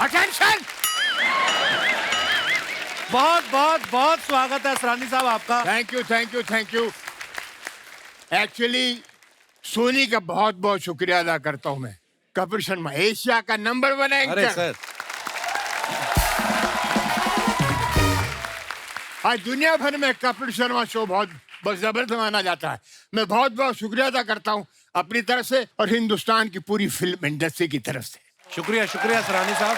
Attention. बहुत बहुत बहुत स्वागत है असरानी साहब आपका। Thank you thank you thank you. Actually Sony का बहुत बहुत शुक्रिया अदा करता हूं मैं। कपिल शर्मा एशिया का नंबर 1 एंकर। अरे सर, आज दुनिया भर में कपिल शर्मा शो बहुत जबरदस्त माना जाता है। मैं बहुत बहुत शुक्रिया अदा करता हूं अपनी तरफ से और हिंदुस्तान की पूरी फिल्म इंडस्ट्री की तरफ से। शुक्रिया शुक्रिया असरानी साहब।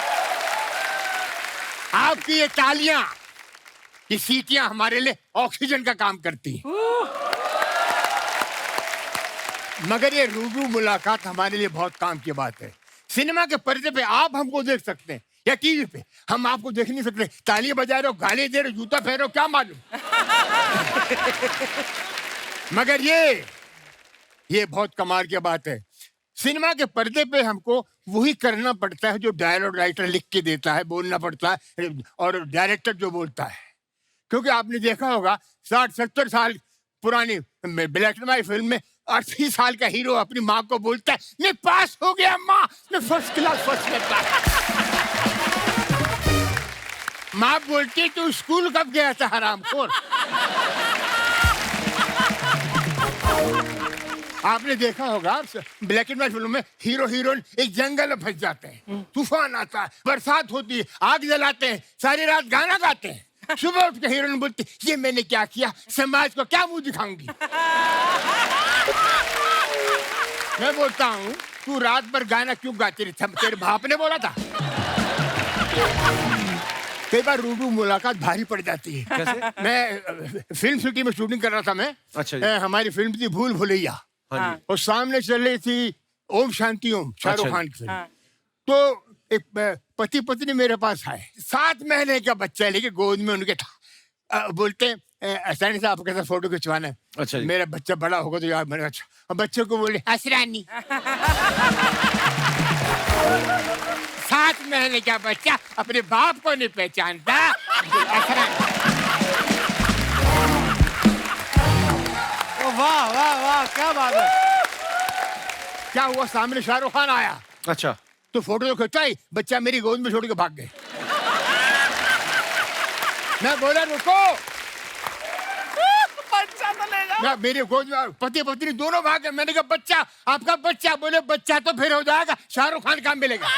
आपकी ये तालियां, ये सीटियां हमारे लिए ऑक्सीजन का काम करती हैं। मगर ये रूबरू मुलाकात हमारे लिए बहुत काम की बात है। सिनेमा के पर्दे पे आप हमको देख सकते हैं या टीवी पे, हम आपको देख नहीं सकते। ताली बजा रहे हो, गाली दे रहे हो, जूता फेर रहे हो, क्या मालूम। मगर ये बहुत कमाल की बात है। सिनेमा के पर्दे पे हमको वही करना पड़ता है जो डायलॉग राइटर लिख के देता है, बोलना पड़ता है, और डायरेक्टर जो बोलता है। क्योंकि आपने देखा होगा 60-70 साल पुरानी ब्लैक एंड व्हाइट फिल्म में 80 साल का हीरो अपनी माँ को बोलता है, मैं पास हो गया माँ, मैं फर्स्ट क्लास फर्स्ट करता। माँ बोलती तू स्कूल कब गया था हरामखोर। आपने देखा होगा ब्लैक एंड व्हाइट फिल्म में हीरो हीरोइन एक जंगल में फंस जाते हैं, तूफान आता है, बरसात होती है, आग जलाते हैं, सारी रात गाना गाते हैं। सुबह उठ के हीरोइन बोलती ये मैंने क्या किया, समाज को क्या मुंह दिखाऊंगी। मैं बोलता हूँ तू रात भर गाना क्यों गाती रही, तेरे बाप ने बोला था। कई बार रूबरू मुलाकात भारी पड़ जाती है। कैसे? मैं फिल्म सिटी में शूटिंग कर रहा था मैं। अच्छा जी। हमारी फिल्म थी भूल भुलैया, हाँ जी। और सामने चल रही थी ओम शांति ओम, शाहरुख अच्छा खान की फिल्म। तो एक पति पत्नी मेरे पास आए, 7 महीने का बच्चा लेके गोद में उनके था। बोलते हैं असरानी साहब आपके साथ फोटो खिंचवाना है। अच्छा जी। मेरा बच्चा बड़ा होगा तो यार मैंने अच्छा। और बच्चे को बोले असरानी। 7 महीने का बच्चा अपने बाप को नहीं पहचानता। असरानी। वाह वाह वाह, क्या बात है। क्या हुआ, सामने शाहरुख खान आया अच्छा, तो फोटो तो खिंचवाई, बच्चा मेरी गोद में छोड़ के भाग गए। मैं बोला रुको, बच्चा तो ले जाओ। मैं मेरी गोद में पति पत्नी दोनों भाग गए। मैंने कहा बच्चा, आपका बच्चा। बोले बच्चा तो फिर हो जाएगा, शाहरुख खान काम मिलेगा।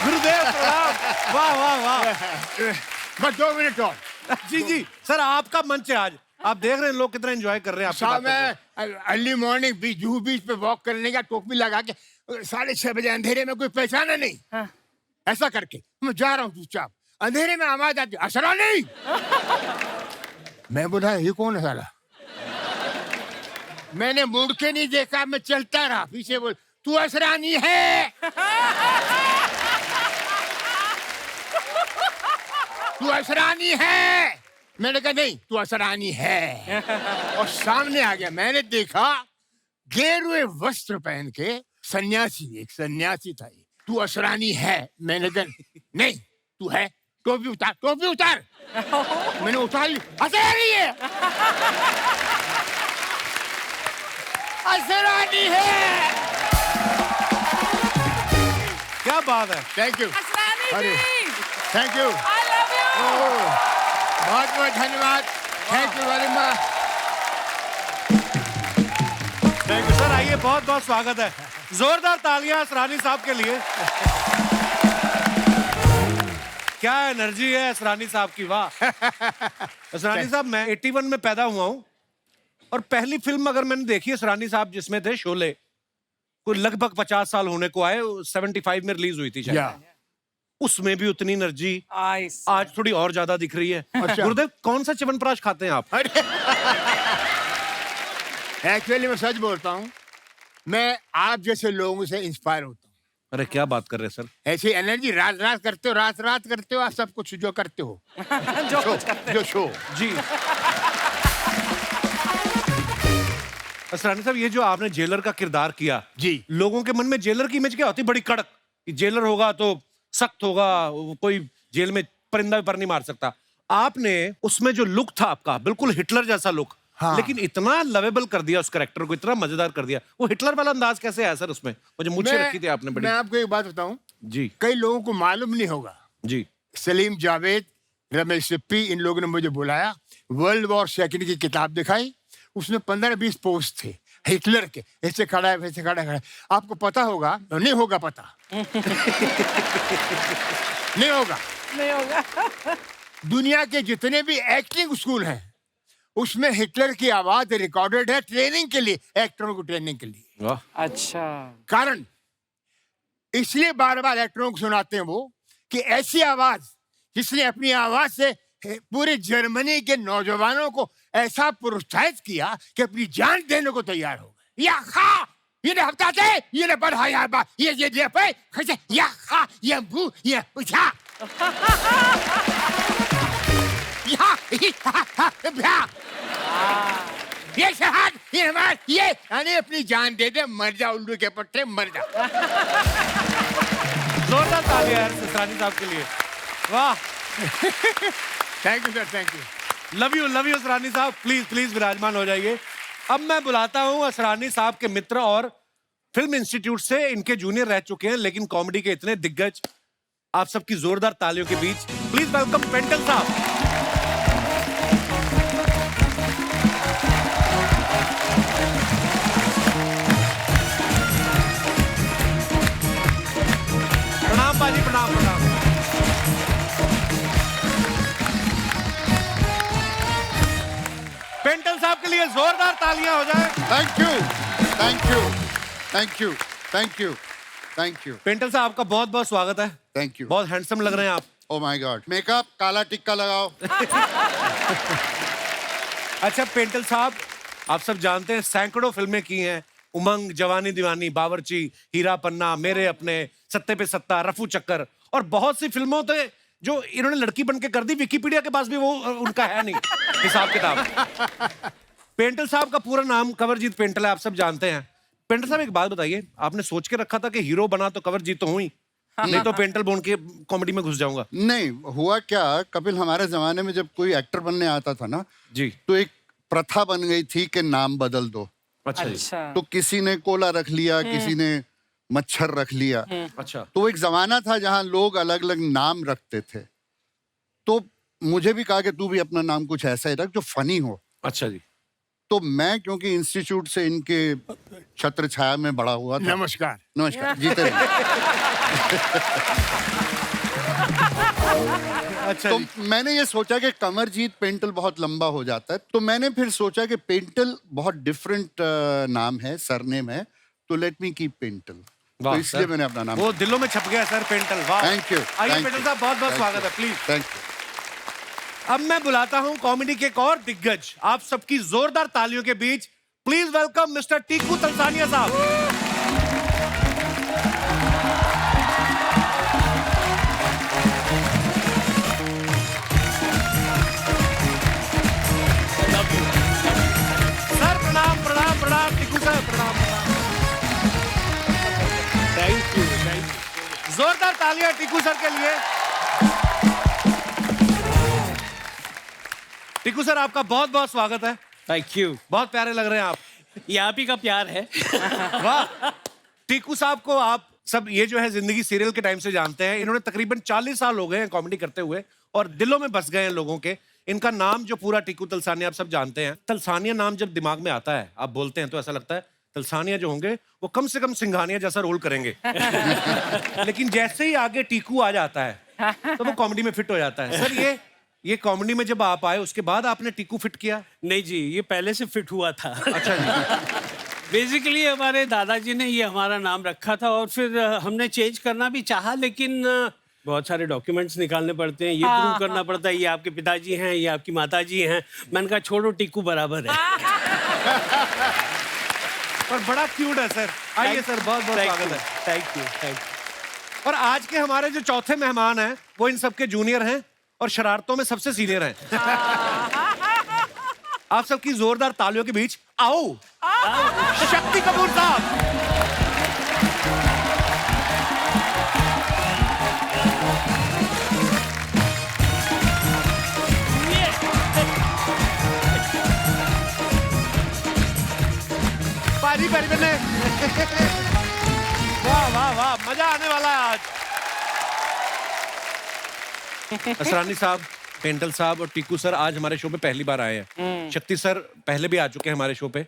गुरुदेव प्रणाम। वाह वाह वाह। बस 2 मिनट और। जी जी सर, आपका मंच है आज। आप देख रहे हैं लोग कितना एंजॉय कर रहे हैं आपकी शाम बातों को। में अर्ली मॉर्निंग जूहू बीच पे वॉक करने का, टोपी लगा के 6:30 बजे अंधेरे में कोई पहचाना नहीं। हाँ। ऐसा करके मैं जा रहा हूँ चुपचाप, अंधेरे में आवाज आती असरानी। मैं बोला ये कौन है साला। मैंने मुड़ के नहीं देखा, मैं चलता रहा। पीछे बोल तू असरानी है, तू असरानी है। मैंने कहा नहीं तू असरानी है। और सामने आ गया, मैंने देखा गेरुए वस्त्र पहन के एक सन्यासी था। ये तू असरानी है। मैंने कहा नहीं तू है, टोपी उतार, टोपी उतार। मैंने उतार ली, असरानी है, असरानी है। क्या बात है। थैंक यू, असरानी अरे ji, thank you, I love you। बहुत बहुत धन्यवाद। Thank you very much. Thank you sir. आइए, बहुत बहुत स्वागत है। जोरदार तालियां असरानी साहब के लिए। क्या एनर्जी है असरानी साहब की, वाह। असरानी साहब, मैं 81 में पैदा हुआ हूं और पहली फिल्म अगर मैंने देखी असरानी साहब जिसमें थे शोले, कोई लगभग 50 साल होने को आए, 75 में रिलीज हुई थी शायद। या उसमें भी उतनी एनर्जी आइस। आज थोड़ी और ज्यादा दिख रही है। अच्छा। गुरुदेव, कौन सा च्यवनप्राश खाते हैं आप? एक्चुअली मैं सच बोलता हूँ, मैं आप जैसे लोगों से इंस्पायर होता हूँ। अरे क्या बात कर रहे हैं सर। ऐसी एनर्जी रात रात करते हो, रात रात करते हो आप सब कुछ जो करते हो। जो कुछ करते जो शो जी। असरानी साहब, ये जो आपने जेलर का किरदार किया, जी, लोगों के मन में जेलर की इमेज क्या होती है? बड़ी कड़क, कि जेलर होगा तो सख्त होगा, कोई जेल में परिंदा भी पर नहीं मार सकता। आपने उसमें जो लुक था आपका, बिल्कुल हिटलर जैसा लुक, हाँ। लेकिन इतना लवेबल कर दिया उस कैरेक्टर को, इतना मजेदार कर दिया। वो हिटलर वाला अंदाज कैसे आया सर उसमें? मुझे मुझे रखी थी आपने बड़ी। मैं आपको एक बात बताऊं, जी कई लोगों को मालूम नहीं होगा। जी सलीम जावेद, रमेश सिप्पी, इन लोगों ने मुझे बुलाया, वर्ल्ड वॉर सेकंड की किताब दिखाई। उसमें 15-20 पोस्ट थे हिटलर के, ऐसे खड़ा है वैसे खड़ा है। आपको पता होगा, नहीं होगा पता नहीं होगा। नहीं होगा। दुनिया के जितने भी एक्टिंग स्कूल हैं उसमें हिटलर की आवाज रिकॉर्डेड है, ट्रेनिंग के लिए, एक्टरों को ट्रेनिंग के लिए। वाह अच्छा। कारण इसलिए बार बार एक्टरों को सुनाते हैं वो कि ऐसी आवाज जिसने अपनी आवाज से पूरे जर्मनी के नौजवानों को ऐसा प्रोत्साहित किया कि अपनी जान देने को तैयार हो गए। या खा ये हफ्ता थे ये बढ़ा या बा ये पे खसे या खा ये बू ये उठा या भ्या ये शहाद ये मार ये यानी अपनी जान दे दे, मर जा उल्लू के पट्टे, मर जा। जोरदार तालियां यार असरानी साहब के लिए। वाह, thank you sir, thank you. Love you Asrani साहब। प्लीज प्लीज विराजमान हो जाइए। अब मैं बुलाता हूं असरानी साहब के मित्र और फिल्म इंस्टीट्यूट से इनके जूनियर रह चुके हैं लेकिन कॉमेडी के इतने दिग्गज, आप सबकी जोरदार तालियों के बीच प्लीज वेलकम पेंटल साहब। प्रणाम बाजी, प्रणाम प्रणाम। पेंटल साहब के लिए जोरदार तालियां हो जाए। Thank you, thank you, thank you, thank you, thank you, Paintal साहब आपका बहुत बहुत स्वागत है। Thank you. बहुत हैंडसम लग रहे हैं आप। ओ माय गॉड, मेकअप, काला टिक्का लगाओ। अच्छा पेंटल साहब, आप सब जानते हैं सैकड़ों फिल्में की हैं, उमंग, जवानी दीवानी, बावर्ची, हीरा पन्ना, मेरे अपने, सत्ते पे सत्ता, रफू चक्कर और बहुत सी फिल्मों थे जो इन्होंने लड़की बन के कर दी। विकिपीडिया के पास भी वो उनका है नहीं हिसाब किताब। पेंटल साहब का पूरा नाम कंवरजीत पेंटल है, आप सब जानते हैं। पेंटल साहब एक बात बताइए, आपने सोच के रखा था कि हीरो बना तो कंवरजीत तो हुई, नहीं तो पेंटल बोन के कॉमेडी में घुस जाऊंगा? नहीं हुआ क्या, कपिल, हमारे जमाने में जब कोई एक्टर बनने आता था ना जी। तो एक प्रथा बन गई थी कि नाम बदल दो। अच्छा जी। अच्छा। तो किसी ने कोला रख लिया, किसी ने मच्छर रख लिया। अच्छा। तो एक जमाना था जहां लोग अलग अलग नाम रखते थे। तो मुझे भी कहा कि तू भी अपना नाम कुछ ऐसा ही रख जो फनी हो। अच्छा जी। तो मैं क्योंकि इंस्टीट्यूट से इनके छत्र छाया में बड़ा हुआ था। नमस्कार। नमस्कार, जीते रहिए। अच्छा तो जी। मैंने ये सोचा कि कमरजीत पेंटल बहुत लंबा हो जाता है, तो मैंने फिर सोचा कि पेंटल बहुत डिफरेंट नाम है, सरनेम है, तो लेट मी कीप पेंटल। तो वाह, इसलिए सर। मैंने अपना नाम। वो दिलों में छप गया सर, पेंटल। वाह, थैंक यू। आइए पेंटल साहब, बहुत बहुत स्वागत है, प्लीज। Thank you. अब मैं बुलाता हूं कॉमेडी के एक और दिग्गज, आप सबकी जोरदार तालियों के बीच please welcome mister Tiku Talsania साहब। सर प्रणाम प्रणाम प्रणाम, टीकू सर प्रणाम प्रणाम। Thank you. जोरदार तालियां टीकू सर के लिए। टीकू सर आपका बहुत बहुत स्वागत है। Thank you. बहुत प्यारे लग रहे हैं आप। ये आप ही का प्यार है। वाह। टीकू साहब को आप सब ये जो है जिंदगी सीरियल के टाइम से जानते हैं। इन्होंने तकरीबन 40 साल हो गए हैं कॉमेडी करते हुए और दिलों में बस गए हैं लोगों के। इनका नाम जो पूरा टीकू तलसानिया, आप सब जानते हैं। तलसानिया नाम जब दिमाग में आता है, आप बोलते हैं तो ऐसा लगता है तलसानिया जो होंगे वो कम से कम सिंघानिया जैसा रोल करेंगे। लेकिन जैसे ही आगे टीकू आ जाता है तो वो कॉमेडी में फिट हो जाता है। सर ये कॉमेडी में जब आप आए उसके बाद आपने टीकू फिट किया? नहीं जी, ये पहले से फिट हुआ था। अच्छा जी। बेसिकली हमारे दादाजी ने ये हमारा नाम रखा था और फिर हमने चेंज करना भी चाहा, लेकिन बहुत सारे डॉक्यूमेंट्स निकालने पड़ते हैं, ये प्रूव करना पड़ता है ये आपके पिताजी हैं, ये आपकी माताजी हैं। मैंने कहा छोड़ो, टीकू बराबर है। पर बड़ा क्यूट है सर। आइए सर, बहुत बहुत स्वागत है। Thank you, thank you. और आज के हमारे जो चौथे मेहमान हैं वो इन सबके जूनियर हैं और शरारतों में सबसे सीनियर हैं। आप सबकी जोरदार तालियों के बीच आओ शक्ति कपूर साहब। पारी पारी बने। वाह वाह वाह, मजा आने वाला है आज। असरानी साहब, पेंटल साहब और टीकू सर आज हमारे शो पे पहली बार आए हैं। शक्ति सर पहले भी आ चुके हैं हमारे शो पे।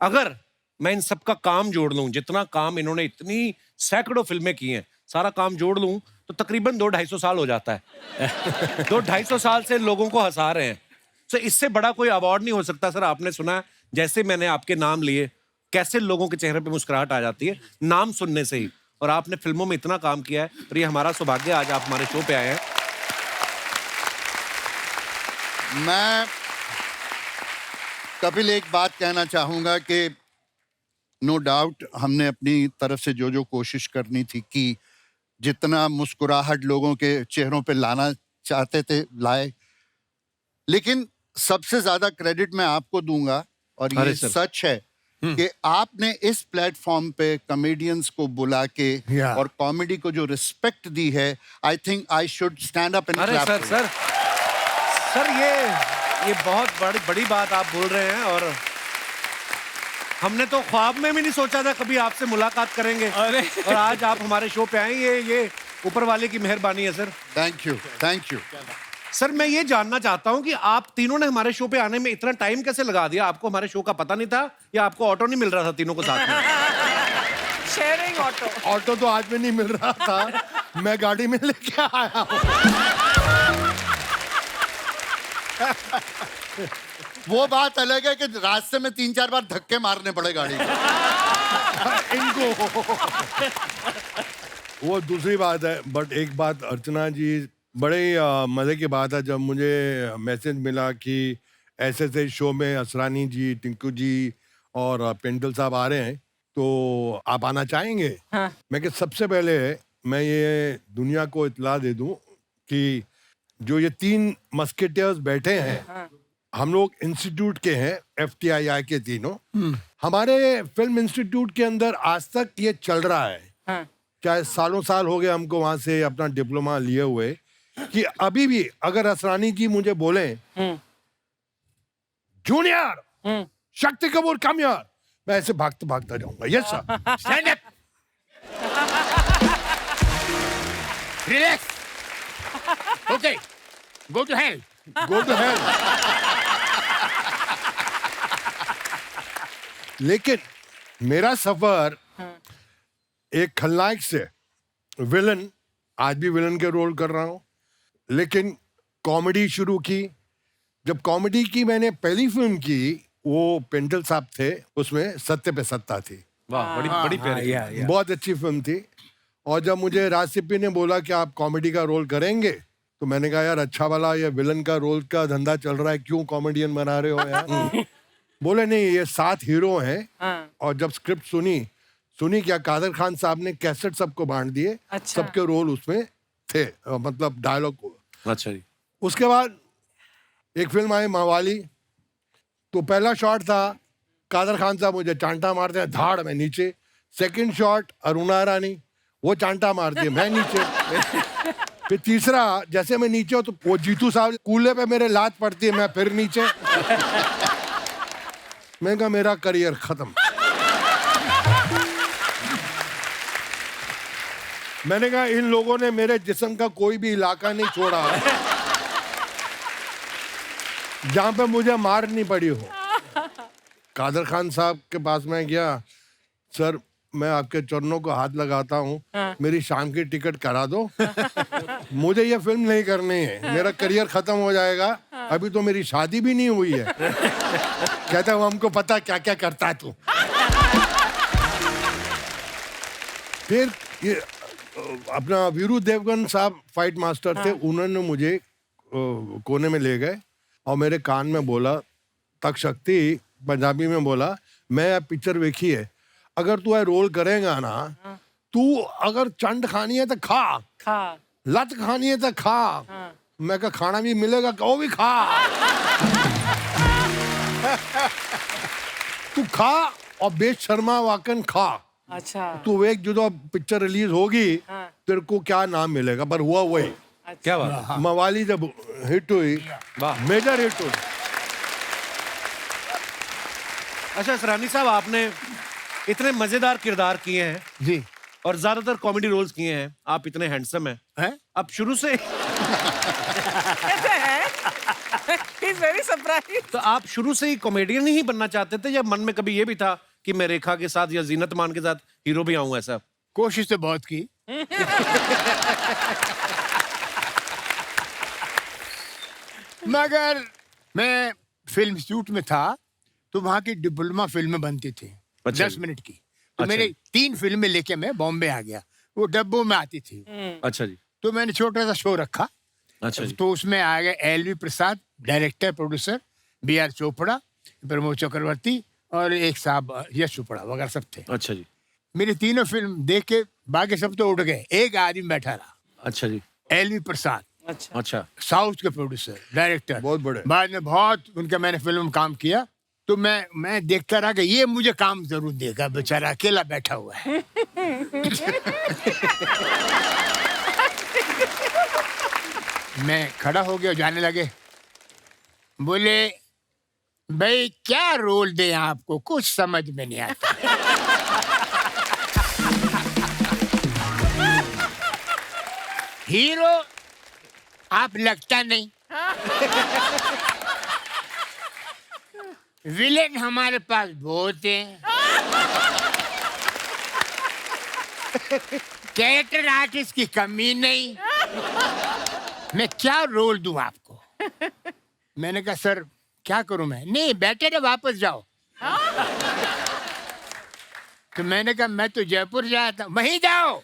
अगर मैं इन सबका काम जोड़ लूं, जितना काम इन्होंने इतनी सैकड़ों फिल्में की हैं, सारा काम जोड़ लूं तो तकरीबन 200-250 साल हो जाता है। 200-250 साल से लोगों को हंसा रहे हैं। तो इससे बड़ा कोई अवार्ड नहीं हो सकता। सर आपने सुना जैसे मैंने आपके नाम लिए, कैसे लोगों के चेहरे पे मुस्कुराहट आ जाती है नाम सुनने से ही। और आपने फिल्मों में इतना काम किया है और ये हमारा सौभाग्य आज आप हमारे शो पे आए हैं। मैं कपिल एक बात कहना चाहूंगा कि नो डाउट हमने अपनी तरफ से जो जो कोशिश करनी थी कि जितना मुस्कुराहट लोगों के चेहरों पे लाना चाहते थे लाए, लेकिन सबसे ज्यादा क्रेडिट मैं आपको दूंगा और ये अरे सर। सच है कि आपने इस प्लेटफॉर्म पे कॉमेडियंस को बुला के Yeah. और कॉमेडी को जो रिस्पेक्ट दी है, I think I should stand up and अरे सर सर सर ये बहुत बड़ी बात आप बोल रहे हैं और हमने तो ख्वाब में भी नहीं सोचा था कभी आपसे मुलाकात करेंगे। अरे। और आज आप हमारे शो पे आए, ये ऊपर वाले की मेहरबानी है sir. Thank you thank you. Sir मैं ये जानना चाहता हूं कि आप तीनों ने हमारे शो पे आने में इतना टाइम कैसे लगा दिया? आपको हमारे शो का पता नहीं था या आपको ऑटो नहीं मिल रहा था तीनों को साथ में? Sharing auto. ऑटो तो आज में नहीं मिल रहा था, मैं गाड़ी में लेके आया हूँ। वो बात अलग है कि रास्ते में 3-4 बार धक्के मारने पड़े गाड़ी को। इनको वो दूसरी बात है। बट एक बात अर्चना जी, बड़े ही मज़े की बात है जब मुझे मैसेज मिला कि ऐसे शो में असरानी जी, टिंकू जी और पेंटल साहब आ रहे हैं तो आप आना चाहेंगे? हाँ। मैं कि सबसे पहले मैं ये दुनिया को इतला दे दूं कि जो ये 3 मस्केटियर्स बैठे हैं, हाँ। हम लोग इंस्टीट्यूट के हैं, FTII के तीनों। हमारे फिल्म इंस्टीट्यूट के अंदर आज तक ये चल रहा है, हाँ। चाहे सालों साल हो गए हमको वहां से अपना डिप्लोमा लिए हुए, कि अभी भी अगर असरानी जी मुझे बोले जूनियर शक्ति कपूर कम यार, मैं ऐसे भागता भागता जाऊंगा। Yes sir. Stand up, relax, okay, go to hell. Go to hell. लेकिन मेरा सफर एक खलनायक से विलन, आज भी विलन के रोल कर रहा हूं, लेकिन कॉमेडी शुरू की। जब कॉमेडी की मैंने पहली फिल्म की, वो पेंटल साहब थे, उसमें सत्य पे सत्ता थी, वाह, बड़ी प्यारी। या बहुत अच्छी फिल्म थी। और जब मुझे राज सिप्पी ने बोला कि आप कॉमेडी का रोल करेंगे, तो मैंने कहा यार अच्छा वाला ये विलन का रोल का धंधा चल रहा है, क्यों कॉमेडियन बना रहे हो यार? बोले नहीं, ये 7 हीरो हैं। हाँ। और जब स्क्रिप्ट सुनी क्या, कादर खान साहब ने कैसेट सबको बांट दिए, अच्छा। सबके रोल उसमें थे, मतलब डायलॉग। अच्छा जी। उसके बाद एक फिल्म आई मवाली, तो पहला शॉट था कादर खान साहब मुझे चांटा मारते हैं, धाड़ में नीचे। सेकंड शॉट अरुणा रानी, वो चांटा मारती है, मैं नीचे। फिर तीसरा, जैसे मैं नीचे हूं तो वो जीतू साहब कूल्हे पे मेरे लात पड़ती है, मैं फिर नीचे। मैं कहा मेरा करियर खत्म। मैंने कहा इन लोगों ने मेरे जिस्म का कोई भी इलाका नहीं छोड़ा जहां पे मुझे मार नहीं पड़ी हो। कादर खान साहब के पास मैं गया, सर मैं आपके चरणों को हाथ लगाता हूँ, मेरी शाम की टिकट करा दो। मुझे ये फिल्म नहीं करनी है, मेरा करियर खत्म हो जाएगा, अभी तो मेरी शादी भी नहीं हुई है। कहता है हमको पता क्या क्या करता है तू। फिर ये अपना वीरू देवगन साहब फाइट मास्टर थे, उन्होंने मुझे कोने में ले गए और मेरे कान में बोला, तक शक्ति पंजाबी में बोला, मैं अब पिक्चर देखी है, अगर तू रोल करेगा ना, तू अगर चंड खानी है तो खा, लत खानी है तो खा। मैं कहा खाना भी मिलेगा, वो भी खा। तू खा और बेशर्मा वाकन खा। अच्छा। तू एक जो पिक्चर रिलीज होगी, तेरे को क्या नाम मिलेगा, पर हुआ वही। क्या बात। मवाली जब हिट हुई, वाह। मेजर हिट हुई। अच्छा सरानी साहब, आपने इतने मजेदार किरदार किए हैं, जी, और ज्यादातर कॉमेडी रोल्स किए हैं, आप इतने हैंडसम हैं, हैं? अब शुरू से He's very surprised. तो आप शुरू से ही कॉमेडियन ही बनना चाहते थे या मन में कभी ये भी था कि मैं रेखा के साथ या जीनत मान के साथ हीरो भी आऊं ऐसा? कोशिश तो बहुत की। मगर मैं फिल्म इंस्टीट्यूट में था तो वहां की डिप्लोमा फिल्में बनती थी, अच्छा 10 जी। मिनट की। तो अच्छा मेरे जी। 3 फिल्में लेके मैं बॉम्बे आ गया, वो डब्बों में आती थी। अच्छा जी। तो मैंने छोटा सा शो रखा, अच्छा जी। तो उसमें आ गए LV Prasad director producer, BR Chopra, Pramod Chakravarti और एक साहब यश चोपड़ा वगैरह सब थे। अच्छा जी। मेरी तीनों फिल्म देख के बाकी सब तो उठ गए, एक आदमी बैठा रहा, अच्छा जी। एलवी प्रसाद, अच्छा. अच्छा। साउथ के प्रोड्यूसर डायरेक्टर, बहुत बड़े। बाद में बहुत उनका मैंने फिल्म में काम किया। तो मैं देखता रहा कि ये मुझे काम जरूर देगा, बेचारा अकेला बैठा हुआ है। मैं खड़ा हो गया, जाने लगे, बोले भाई क्या रोल दे आपको, कुछ समझ में नहीं आता। हीरो आप लगता नहीं, विलेन हमारे पास बहुत हैं, कैरेक्टर आर्टिस्ट की कमी नहीं, मैं क्या रोल दूं आपको। मैंने कहा सर क्या करूं मैं, नहीं बेटर है वापस जाओ। तो मैंने कहा मैं तो जयपुर जाया था, वहीं जाओ।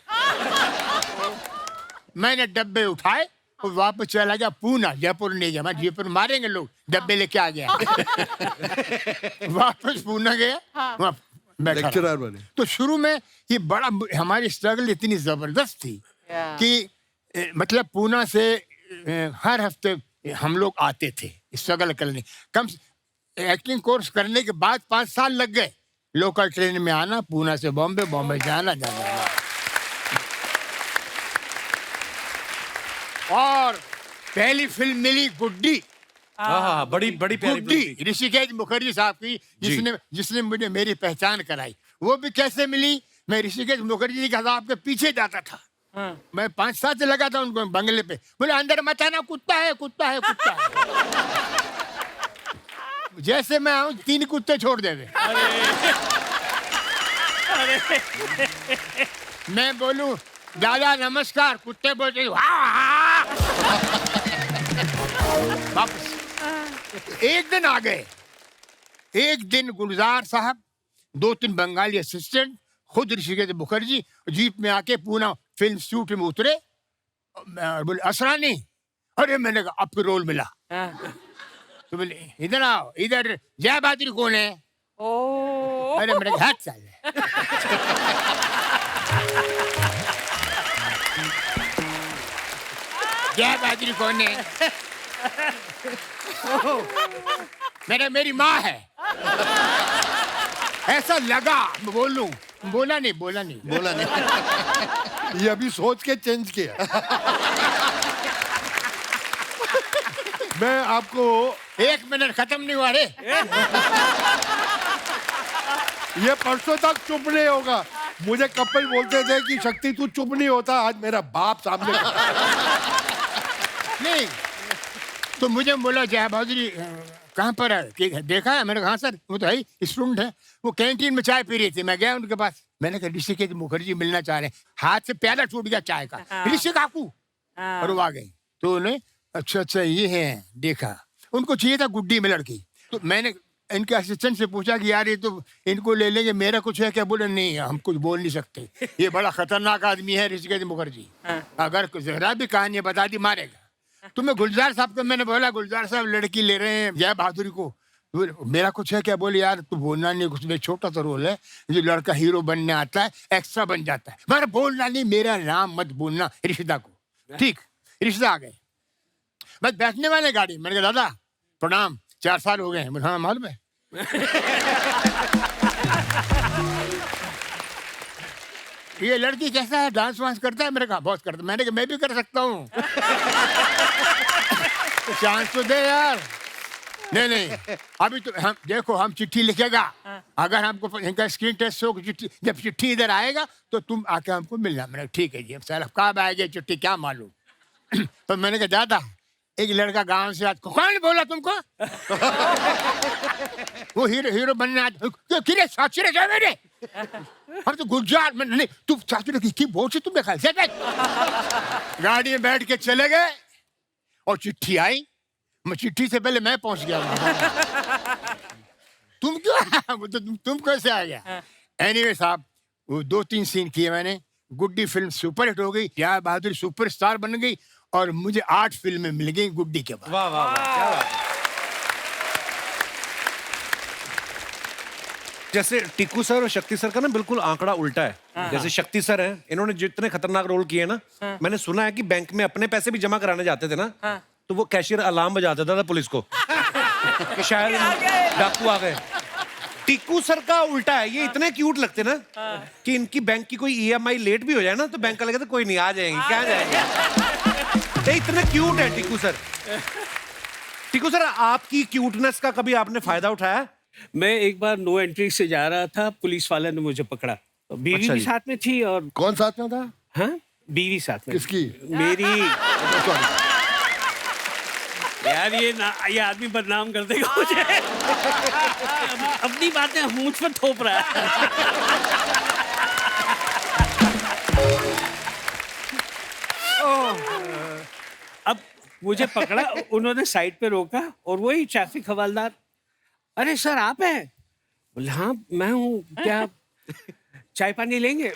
मैंने डब्बे उठाए और वापस चला गया पूना, जयपुर नहीं गया, मैं जयपुर मारेंगे लोग, डब्बे लेके आ गया। वापस पूना गया, वहाँ बैठा रहा। लेक्चरर बने। तो शुरू में ये बड़ा हमारी स्ट्रगल इतनी जबरदस्त थी Yeah. कि मतलब पूना से हर हफ्ते हम लोग आते थे स्ट्रगल करने। कम एक्टिंग कोर्स करने के बाद 5 साल लग गए, लोकल ट्रेन में आना, पूना से बॉम्बे, बॉम्बे जाना जाना। और पहली फिल्म मिली गुड्डी, हाँ हाँ, बड़ी बड़ी प्यारी फिल्म गुड्डी थी। ऋषिकेश मुखर्जी साहब की, जिसने मुझे मेरी पहचान कराई। वो भी कैसे मिली, मैं ऋषिकेश मुखर्जी के साहब के पीछे जाता था। मैं 5 साल से लगा था उनको बंगले पे, बोले अंदर मत आना, कुत्ता है कुत्ता है कुत्ता है। जैसे मैं आऊं 3 कुत्ते छोड़ देवे। मैं बोलूं दादा नमस्कार, कुत्ते बोलते वापस। एक दिन आ गए, एक दिन गुलजार साहब, 2-3 बंगाली असिस्टेंट, खुद ऋषिकेश मुखर्जी जीप में आके पूना फिल्म शूट में उतरे। बोले असरानी, अरे मैंने कहा आपको रोल मिला। तो बोले इधर आओ, इधर जय बहादुर कौन है? Oh. अरे मेरे हाथ साले। जय बहादुर कौन है? मेरी माँ है। ऐसा लगा बोलूं, बोला नहीं। ये अभी सोच के चेंज किया। मैं आपको 1 मिनट खत्म नहीं हुआ रे। ये परसों तक चुप नहीं होगा। मुझे कपिल बोलते थे कि शक्ति तू चुप नहीं होता, आज मेरा बाप सामने। नहीं तो मुझे बोला जय बहादुरी कहाँ पर है, कि देखा है? मैंने कहा हाँ सर, वो तो है ही स्टूडेंट है। वो कैंटीन में चाय पी रही थी, मैं गया उनके पास। मैंने कहा ऋषिकेश मुखर्जी मिलना चाह रहे हैं। हाथ से प्याला छूट गया चाय का। ऋषि काकू, और वो आ गई। तो उन्हें अच्छा ये है, देखा उनको चाहिए था गुड्डी में लड़की। तो मैंने इनके असिस्टेंट से पूछा कि यार ये तो इनको ले लेंगे, मेरा कुछ है क्या? बोले नहीं हम कुछ बोल नहीं सकते, ये बड़ा खतरनाक आदमी है ऋषिकेश मुखर्जी, अगर जरा भी कहानी बता दी मारेगा। तो मैं गुलजार साहब को मैंने बोला गुलजार साहब लड़की ले रहे हैं जय बहादुरी को, मेरा कुछ है क्या? बोले यार तू बोलना नहीं, उसमें छोटा सा रोल है, जो लड़का हीरो बनने आता है एक्स्ट्रा बन जाता है। मगर बोलना नहीं, मेरा नाम मत बोलना रिश्ता को। ठीक, रिश्ता आ गए, बस बैठने वाले गाड़ी। मैंने कहा दादा प्रणाम, 4 साल हो गए हैं। हाँ मालूम है। ये लड़की कैसा है, डांस वांस करता है? मैंने कहा बहुत करता। मैंने कहा मैं भी कर सकता हूँ। चांस तो दे यार। नहीं नहीं, अभी तो हम देखो, हम चिट्ठी लिखेगा, अगर हमको इनका स्क्रीन टेस्ट हो, चिट्ठी जब चिट्ठी इधर आएगा तो तुम आके हमको मिलना। मैंने ठीक है जी, सर कब आएगी चिट्ठी क्या मालूम। तो मैंने कहा दादा, एक लड़का गांव से आज, कौन बोला तुमको? वो हीरो बनने आज किरे साक्षी रे जा मेरे, हम तो गुजरात में नहीं, तुम साक्षी की बोल से तुम देखा। गाड़ी में बैठ के चले गए और चिट्ठी आई, मैं चिट्ठी से पहले मैं पहुंच गया वहां। तुम क्यों आया? तो तुम कैसे आ गया? एनीवे साहब, वो 2-3 सीन किए मैंने, गुड्डी फिल्म सुपरहिट हो गई, प्यार बहादुर सुपरस्टार बन गई और मुझे 8 फिल्में मिल गई गुड्डी के बाद। वाह वाह वाह, क्या बात है। जैसे टिक्कू सर और शक्ति सर का ना बिल्कुल आंकड़ा उल्टा है। जैसे शक्ति सर हैं, इन्होंने जितने खतरनाक रोल किए ना, मैंने सुना है कि बैंक में अपने पैसे भी जमा कराने जाते थे ना, तो वो कैशियर अलार्म बजा देता था पुलिस को कि शायद डाकू आ गए। टिक्कू सर का उल्टा है, ये इतने क्यूट लगते ना कि इनकी बैंक की कोई EMI लेट भी हो जाए ना तो बैंक वाले कहते कोई नहीं, आ जाएंगे, क्या जाएंगे। ये इतने क्यूट है टिक्कू सर। टिक्कू सर, आपकी क्यूटनेस का कभी आपने फायदा उठाया? मैं एक बार नो एंट्री से जा रहा था, पुलिस वाले ने मुझे पकड़ा। तो बीवी अच्छा भी जी। साथ में थी और कौन साथ में था? हाँ, बीवी साथ में। किसकी? मेरी। यार ये आदमी बदनाम कर देगा मुझे। अपनी बातें मुझ पर थोप रहा है। अब मुझे पकड़ा, उन्होंने साइड पे रोका और वही ट्रैफिक हवलदार, अरे सर आप हैं? बोले हाँ मैं हूँ, क्या चाय पानी लेंगे?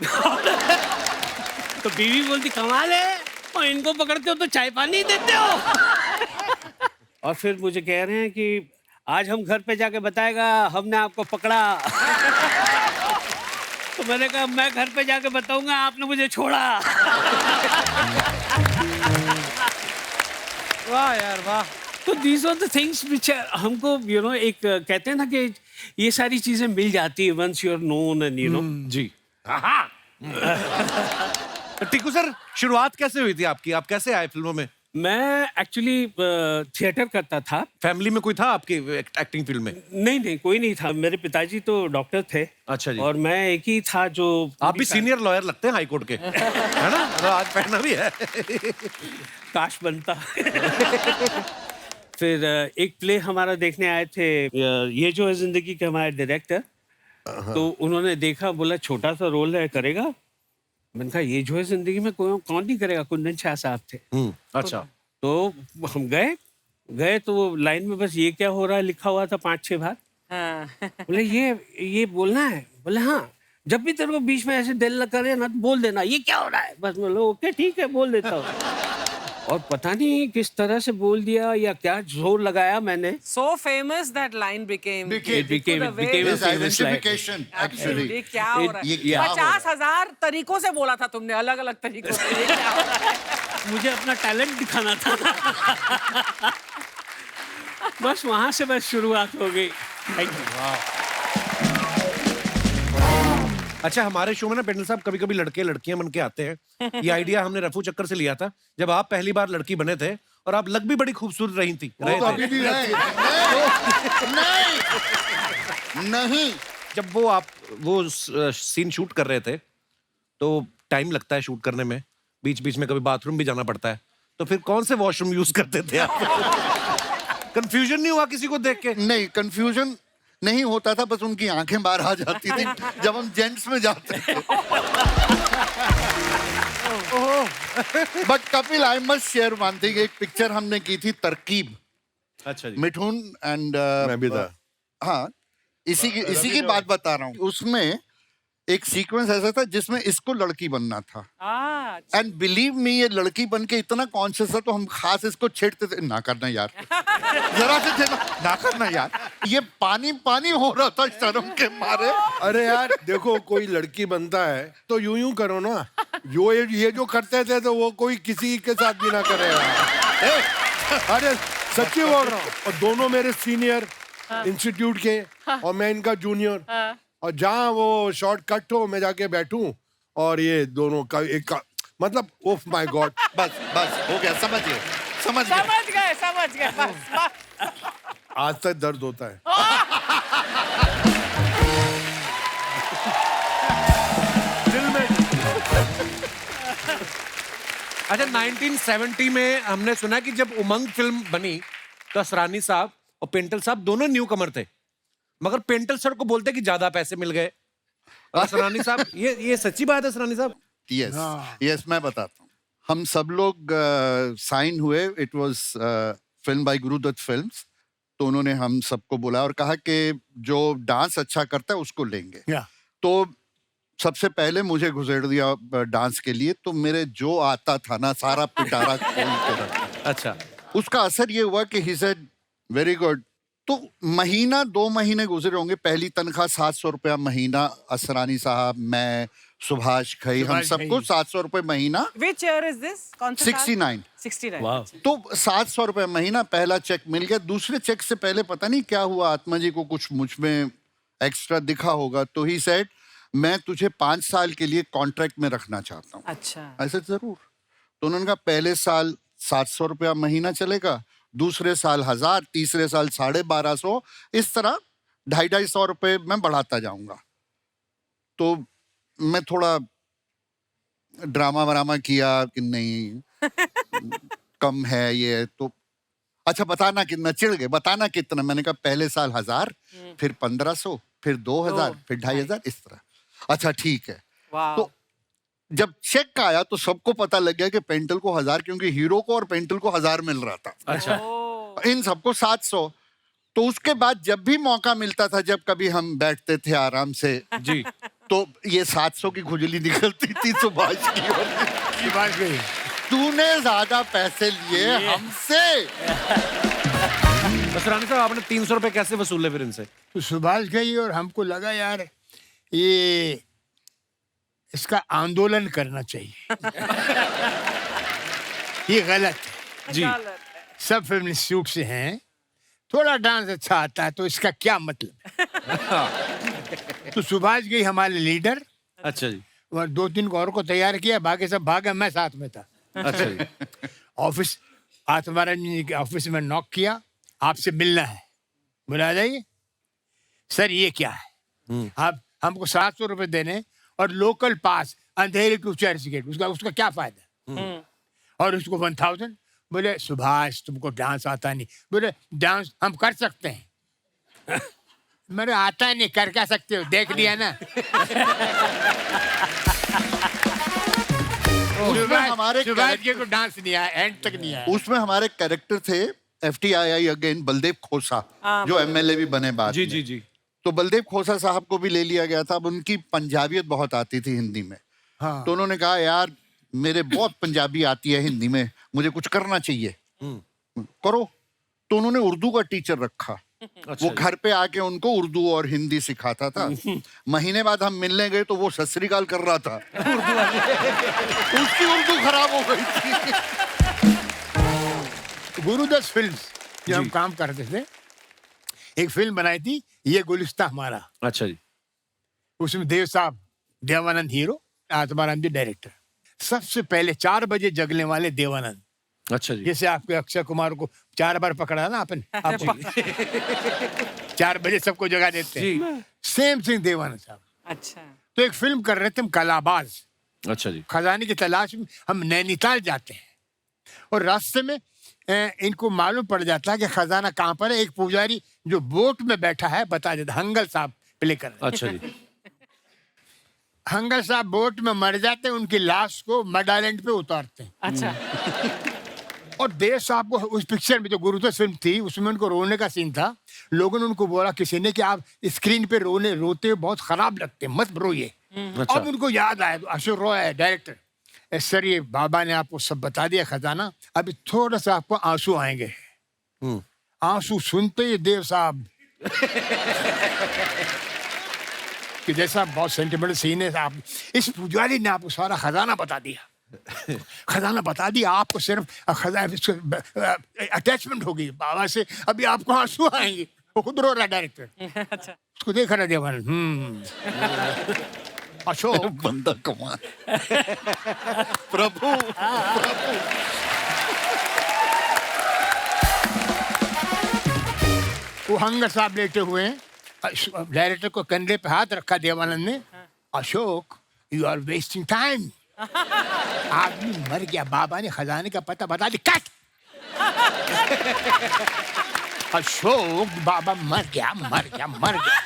तो बीवी बोलती कमाल है, और इनको पकड़ते हो तो चाय पानी देते हो। और फिर मुझे कह रहे हैं कि आज हम घर पे जाके बताएगा हमने आपको पकड़ा। तो मैंने कहा मैं घर पे जाके बताऊंगा आपने मुझे छोड़ा। वाह यार वाह। तो these are the things which हमको एक कहते हैं ना कि ये सारी चीजें मिल जाती है once you are known and जी। टिक्कू सर, शुरुआत कैसे हुई थी आपकी? आप कैसे आए फिल्मों में? मैं एक्चुअली थिएटर करता था। फैमिली में कोई था आपकी एक्टिंग फील्ड में? नहीं कोई नहीं था, मेरे पिताजी तो डॉक्टर थे। अच्छा जी। और मैं एक ही था जो। आप भी सीनियर लॉयर लगते हैं हाई कोर्ट के, है ना? तो आज पहना भी है। काश बनता। फिर एक प्ले हमारा देखने आए थे, ये जो है जिंदगी के हमारे डायरेक्टर, तो उन्होंने देखा, बोला छोटा सा रोल है, करेगा? मैंने कहा ये जो है जिंदगी में कौन नहीं करेगा, कुंदन शाह साहब थे। अच्छा। तो हम गए तो वो लाइन में बस ये क्या हो रहा है लिखा हुआ था 5-6 बार। बोले ये बोलना है? बोले हाँ, जब भी तेरे को बीच में ऐसे दिल करे ना तो बोल देना ये क्या हो रहा है, बस बोलो ओके ठीक है बोल देता हूँ। और पता नहीं किस तरह से बोल दिया या क्या जोर लगाया मैंने। So famous that line became. It became a His famous line. identification, actually. ये क्या हो रहा है? ये क्या हो रहा है? 50,000 तरीकों से बोला था तुमने, अलग अलग तरीकों से। ये क्या हो रहा है? मुझे अपना टैलेंट दिखाना था। बस वहां से बस शुरुआत हो गई। Thank you. अच्छा, हमारे शो में ना पेंडल साहब कभी कभी लड़के लड़कियां बन के आते हैं। ये आइडिया हमने रफू चक्कर से लिया था, जब आप पहली बार लड़की बने थे और आप लग भी बड़ी खूबसूरत रही थी। वो तो अभी भी है। नहीं। जब वो सीन शूट कर रहे थे तो टाइम लगता है शूट करने में, बीच बीच में कभी बाथरूम भी जाना पड़ता है, तो फिर कौन से वॉशरूम यूज करते थे आप? कंफ्यूजन नहीं हुआ किसी को देख के? नहीं, कंफ्यूजन नहीं होता था, बस उनकी आंखें बाहर आ जाती थी जब हम जेंट्स में जाते थे। But Kapil, I must share one thing, एक पिक्चर हमने की थी तरकीब, अच्छा जी। मिठुन एंड मैं भी था। हाँ, इसी की बात बता रहा हूँ। उसमें एक सीक्वेंस ऐसा था जिसमें इसको लड़की बनना था, एंड बिलीव मी, ये लड़की बन के इतना कॉन्शियस था तो हम खास इसको छेड़ते थे, ना करना यार, जरा से थे ना करना यार। ये पानी पानी हो रहा था शर्म के मारे। अरे यार देखो, कोई लड़की बनता है तो यूं कर ना, ये जो करते थे तो वो कोई किसी के साथ भी ना करेगा। अरे सच्ची बोल रहा हूँ। और दोनों मेरे सीनियर इंस्टीट्यूट के और मैं इनका जूनियर, और जहाँ वो शॉर्ट कट हो मैं जाके बैठूं और ये दोनों का एक का मतलब ओह माय गॉड। बस हो गया, समझ गए। समझ गए बस। आज तक दर्द होता है। अच्छा, 1970 में हमने सुना कि जब उमंग फिल्म बनी तो असरानी साहब और पेंटल साहब दोनों न्यू कमर थे, मगर पेंटल सर को बोलते कि ज्यादा पैसे मिल गए। और असरानी साहब, ये सच्ची बात है असरानी साहब? यस यस, मैं बताता हूँ। हम सब लोग साइन हुए, it was film by Guru Dutt films. तो उन्होंने हम सबको बुलाया और कहा कि जो डांस अच्छा करता है उसको लेंगे। या तो सबसे पहले मुझे घुसेड़ दिया डांस के लिए, तो मेरे जो आता था ना सारा पिटारा खोल के रखा। अच्छा, उसका असर ये हुआ कि ही सेड वेरी गुड। तो महीना 2 महीने गुजरे होंगे, पहली तनख्वाह 700 रुपया महीना। असरानी साहब, मैं, सुभाष घई, हम सुभाष सबको घई। 700 रुपए महीना। Which year is this? कौन सा साल? 69। 69. वाह। तो 700 रुपए महीना पहला चेक मिल गया। दूसरे चेक से पहले पता नहीं क्या हुआ, आत्मा जी को कुछ मुझ में एक्स्ट्रा दिखा होगा, तो ही सेड मैं तुझे 5 साल के लिए कॉन्ट्रैक्ट में रखना चाहता हूँ। अच्छा। ऐसे जरूर। तो उन्होंने कहा पहले साल 700 रुपया महीना चलेगा, दूसरे साल 1000, तीसरे साल 1250, इस तरह 250 रुपए मैं बढ़ाता जाऊंगा। तो मैं थोड़ा ड्रामा वरामा किया कि नहीं कम है ये, तो अच्छा बताना कितना, चिढ़ गए, बताना कितना। मैंने कहा पहले साल 1000, फिर 1500, फिर 2000, फिर 2500, इस तरह। अच्छा ठीक है। वाह। तो जब चेक आया तो सबको पता लग गया कि पेंटल को 1000, क्योंकि हीरो को और पेंटल को 1000 मिल रहा था, अच्छा, इन सबको 700। तो उसके बाद जब भी मौका मिलता था, जब कभी हम बैठते थे आराम से जी। तो ये 700 की खुजली निकलती थी सुभाष की, और सुभाष घई। तूने ज्यादा पैसे लिए हमसे। असरानी साहब, आपने 300 रुपए कैसे वसूले फिर इनसे? तो सुभाष गई और हमको लगा यार ये इसका आंदोलन करना चाहिए। ये गलत है। जी। सब फिल्म इंस्टीट्यूट से हैं, थोड़ा डांस अच्छा आता है, तो इसका क्या मतलब है? तो सुभाष गई हमारे लीडर, अच्छा जी। और 2-3 और को तैयार किया, बाकी सब भागे, मैं साथ में था। अच्छा जी। ऑफिस, आत्माराम जी के ऑफिस में नॉक किया, आपसे मिलना है। बुला जाइए। सर ये क्या है, आप हमको 700 रुपए देने और लोकल पास अंधेरे टू चर्च गेट, उसका क्या फायदा? और उसको 1000। बोले सुभाष तुमको डांस आता नहीं। बोले डांस हम कर सकते हैं। मेरे आता नहीं, कर क्या सकते हो, देख लिया ना। उसमें हमारे सुभाष जी को डांस नहीं आया, एंड तक नहीं आया। उसमें हमारे कैरेक्टर थे FTII अगेन बलदेव खोसा, जो MLA भी बने बाद जी में। जी जी। तो बलदेव खोसा साहब को भी ले लिया गया था। अब उनकी पंजाबियत बहुत आती थी हिंदी में। हाँ। तो उन्होंने कहा यार मेरे बहुत पंजाबी आती है हिंदी में, मुझे कुछ करना चाहिए, करो। तो उन्होंने उर्दू का टीचर रखा। वो घर पे आके उनको उर्दू और हिंदी सिखाता था। महीने बाद हम मिलने गए तो वो सत श्री अकाल कर रहा था। उसकी उर्दू खराब हो गई थी। गुरुदत्त फिल्म्स जो हम काम करते थे, एक फिल्म बनाई थी, ये गुलिस्ता हमारा। अच्छा जी। उसमें देव साहब, देवानंद हीरो, आत्माराम जी डायरेक्टर। सबसे पहले 4 बजे जगने वाले देवानंद, अच्छा जी। जैसे आपके अक्षय कुमार को 4 बार पकड़ा ना आपने, आपको 4 बजे सबको जगा देते हैं। सेम थिंग देवानंद साहब। अच्छा। तो एक फिल्म कर रहे थे हम, कलाबाज। अच्छा जी। खजाने की तलाश में हम नैनीताल जाते हैं, और रास्ते में इनको मालूम पड़ जाता है कि खजाना कहाँ पर है। एक पुजारी जो बोट में बैठा है बता देता, हंगल साहब प्ले कर रहे हैं। अच्छा जी। हंगल साहब बोट में मर जाते हैं, उनकी लाश को मड आइलैंड पे उतारते हैं। अच्छा। और देव साहब को उस पिक्चर में, जो गुरुदत्त फिल्म थी, उसमें उनको रोने का सीन था। लोगों ने उनको बोला किसी ने कि आप स्क्रीन पे रोते बहुत खराब लगते हैं, मत रोइए। अच्छा। अब उनको याद आया, अशोक रॉय है डायरेक्टर, सर ये बाबा ने आपको सब बता दिया खजाना, अभी थोड़ा सा आपको आंसू आएंगे। आंसू सुनते ही देव साहब कि जैसा बहुत सेंटिमेंटल सीन है, आप इस पुजारी ने आपको सारा खजाना बता दिया। खजाना बता दिया, आपको सिर्फ अटैचमेंट होगी बाबा से, अभी आपको आंसू आएंगे। वो खुद रो रहा है डायरेक्टर। अच्छा। उसको देख रहा देवानंद। अशोक बंदा कमाल। प्रभु हंगर साहब लेटे हुए हैं, डायरेक्टर को कंधे पे हाथ रखा देवानंद ने, Ashok you are wasting time, आदमी मर गया, बाबा ने खजाने का पता बता दी, कट। अशोक बाबा मर गया मर गया मर गया।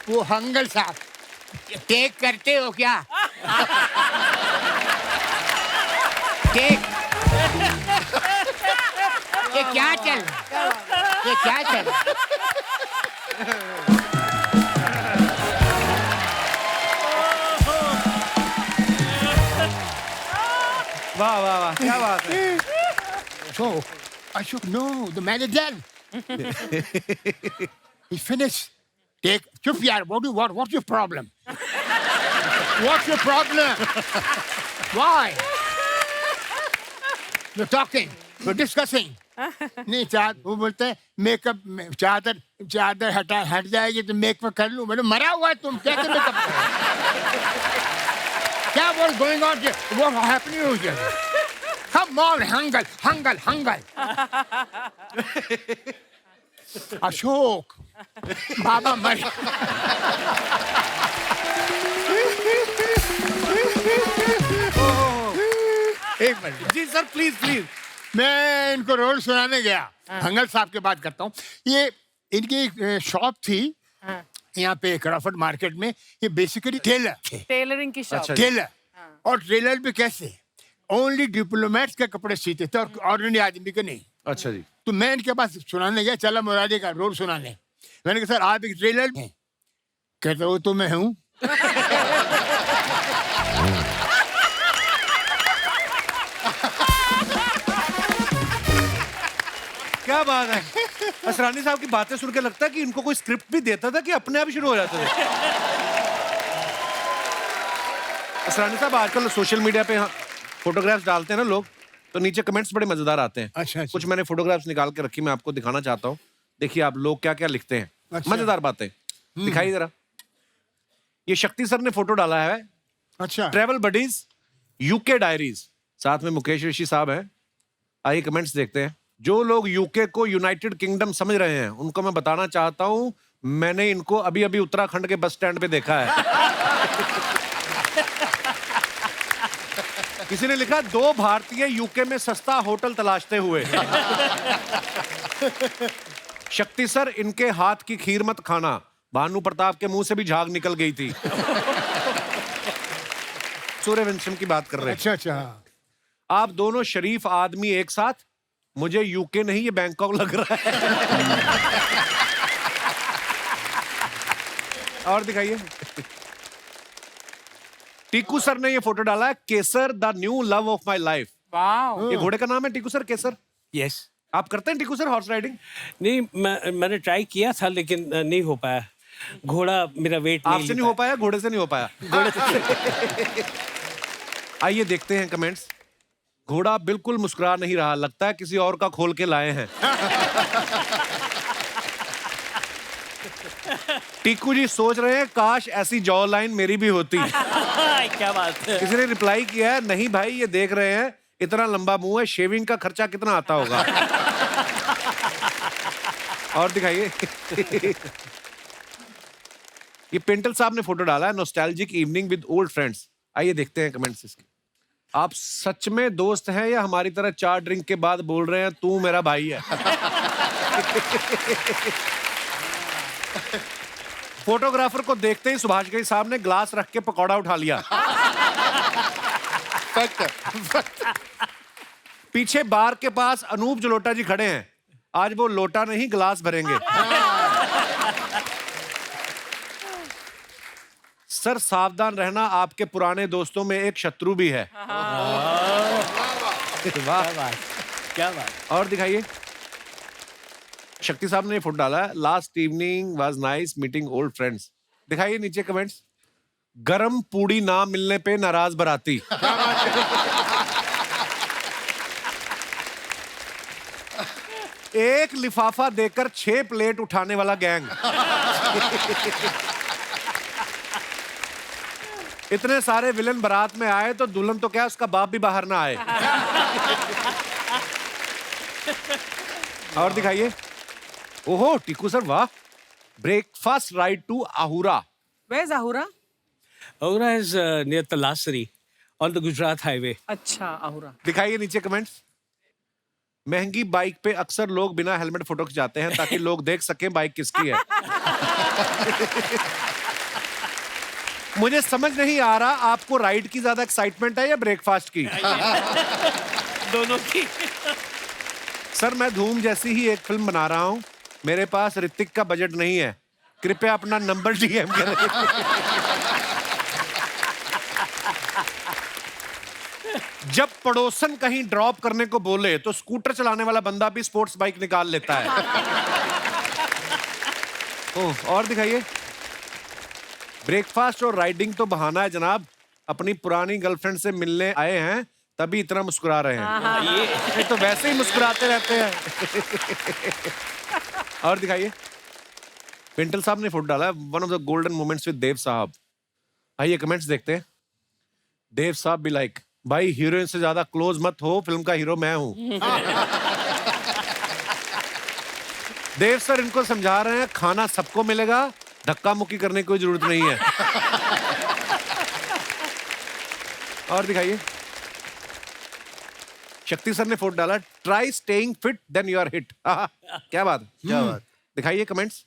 वो हंगल साहब टेक करते हो क्या? टेक ये क्या चल ये क्या चल? वाह वाह वाह, क्या बात है। So, Ashok, no, the man is dead. He finished. Take, chup yaar, what's your problem? What's your problem? Why? You're talking, you're discussing. नहीं वो बोलते हैं मेकअप चादर हट जाएगी तो मेकअप कर लूं। मैंने मरा हुआ है तुम कैसे मेकअप क्या बोल going on what happening here? Come on, Hangal Ashok बाबा मर एक मिनट जी सर, प्लीज प्लीज। मैं इनको रोल सुनाने गया, हंगल साहब की बात करता हूँ। ये इनकी एक शॉप थी यहाँ पे क्रॉफर्ड मार्केट में। ये बेसिकली टेलर थे, टेलरिंग की शॉप। अच्छा। टेलर। और टेलर भी कैसे ओनली डिप्लोमेट्स के कपड़े सीते थे और ऑर्डिनरी आदमी के नहीं। अच्छा जी। तो मैं इनके पास सुनाने गया, चला मुरारी का रोल सुनाने। मैंने कहा सर आप एक टेलर हैं? कहते वो तो मैं हूँ। क्या बात है। असरानी साहब की बातें सुन के लगता है कि इनको कोई स्क्रिप्ट भी देता था कि अपने आप ही शुरू हो जाते थे। असरानी साहब आजकल सोशल मीडिया पे फोटोग्राफ्स डालते हैं ना लोग, तो नीचे कमेंट्स बड़े मजेदार आते हैं। अच्छा। कुछ मैंने फोटोग्राफ्स निकाल के रखी, मैं आपको दिखाना चाहता हूँ। देखिए आप लोग क्या क्या लिखते हैं। अच्छा। मजेदार बातें दिखाइए जरा। ये शक्ति सर ने फोटो डाला है, अच्छा ट्रेवल बडीज यूके डायरीज, साथ में मुकेश ऋषि साहब हैं। आइए कमेंट्स देखते हैं। जो लोग यूके को यूनाइटेड किंगडम समझ रहे हैं उनको मैं बताना चाहता हूं, मैंने इनको अभी अभी उत्तराखंड के बस स्टैंड पे देखा है। किसी ने लिखा 2 भारतीय यूके में सस्ता होटल तलाशते हुए। शक्ति सर इनके हाथ की खीर मत खाना, भानु प्रताप के मुंह से भी झाग निकल गई थी। सूर्यवंशम की बात कर रहे हैं। अच्छा आप दोनों शरीफ आदमी एक साथ, मुझे यूके नहीं ये बैंकॉक लग रहा है। और दिखाइए। टीकू सर ने ये फोटो डाला है, Kesar the new love of my life. Wow. ये घोड़े का नाम है टीकू सर, केसर। यस। आप करते हैं टीकू सर हॉर्स राइडिंग? नहीं, मैंने ट्राई किया था लेकिन नहीं हो पाया। घोड़ा मेरा वेट नहीं आपसे नहीं हो पाया, घोड़े से नहीं हो पाया। घोड़े से। आइए देखते हैं कमेंट्स। घोड़ा बिल्कुल मुस्कुरा नहीं रहा, लगता है किसी और का खोल के लाए हैं। टीकू जी सोच रहे हैं काश ऐसी जॉ लाइन मेरी भी होती। क्या बात है। किसी ने रिप्लाई किया है, नहीं भाई ये देख रहे हैं इतना लंबा मुंह है, शेविंग का खर्चा कितना आता होगा। और दिखाइए। ये पेंटल साहब ने फोटो डाला है, nostalgic evening with old friends. आइए देखते हैं कमेंट्स इसके। आप सच में दोस्त हैं या हमारी तरह 4 ड्रिंक के बाद बोल रहे हैं तू मेरा भाई है? फोटोग्राफर को देखते ही सुभाष घई साहब ने ग्लास रख के पकौड़ा उठा लिया। पीछे बार के पास अनूप जलोटा जी खड़े हैं, आज वो लोटा नहीं गिलास भरेंगे। सर सावधान रहना, आपके पुराने दोस्तों में एक शत्रु भी है। वाह, क्या बात। और दिखाइए। शक्ति साहब ने फोटो डाला है, last evening was nice meeting old friends. दिखाइए नीचे कमेंट्स। गरम पूड़ी ना मिलने पे नाराज बराती। एक लिफाफा देकर 6 प्लेट उठाने वाला गैंग। इतने सारे विलन बारात में आए तो दुल्हन तो क्या उसका बाप भी बाहर ना आए। और दिखाइए। ओहो टीकू सर वाह, breakfast ride to Ahura. Where's Ahura? Aura is near Talasri on the Gujarat highway. अच्छा Ahura. दिखाइए नीचे कमेंट्स। महंगी बाइक पे अक्सर लोग बिना हेलमेट फोटो खिंचाते हैं ताकि लोग देख सकें बाइक किसकी है। मुझे समझ नहीं आ रहा आपको राइड की ज्यादा एक्साइटमेंट है या ब्रेकफास्ट की। दोनों की। सर मैं धूम जैसी ही एक फिल्म बना रहा हूं, मेरे पास ऋतिक का बजट नहीं है, कृपया अपना नंबर डीएम करें। जब पड़ोसन कहीं ड्रॉप करने को बोले तो स्कूटर चलाने वाला बंदा भी स्पोर्ट्स बाइक निकाल लेता है। ओह और दिखाइए। ब्रेकफास्ट और राइडिंग तो बहाना है जनाब, अपनी पुरानी गर्लफ्रेंड से मिलने आए हैं तभी इतना मुस्कुरा रहे हैं। ये तो वैसे ही मुस्कुराते रहते हैं। और दिखाइए। पिंटल साहब ने फोटो डाला है, one of the golden moments with Dev साहब। आइए कमेंट्स देखते हैं। देव साहब भी लाइक, भाई हीरोइन से ज्यादा क्लोज मत हो, फिल्म का हीरो मैं हूं। देव सर इनको समझा रहे हैं खाना सबको मिलेगा, धक्का मुक्की करने की कोई जरूरत नहीं है। और दिखाइए। शक्ति सर ने फोटो डाला, try staying fit then you are hit. क्या बात, क्या बात। दिखाइए कमेंट्स।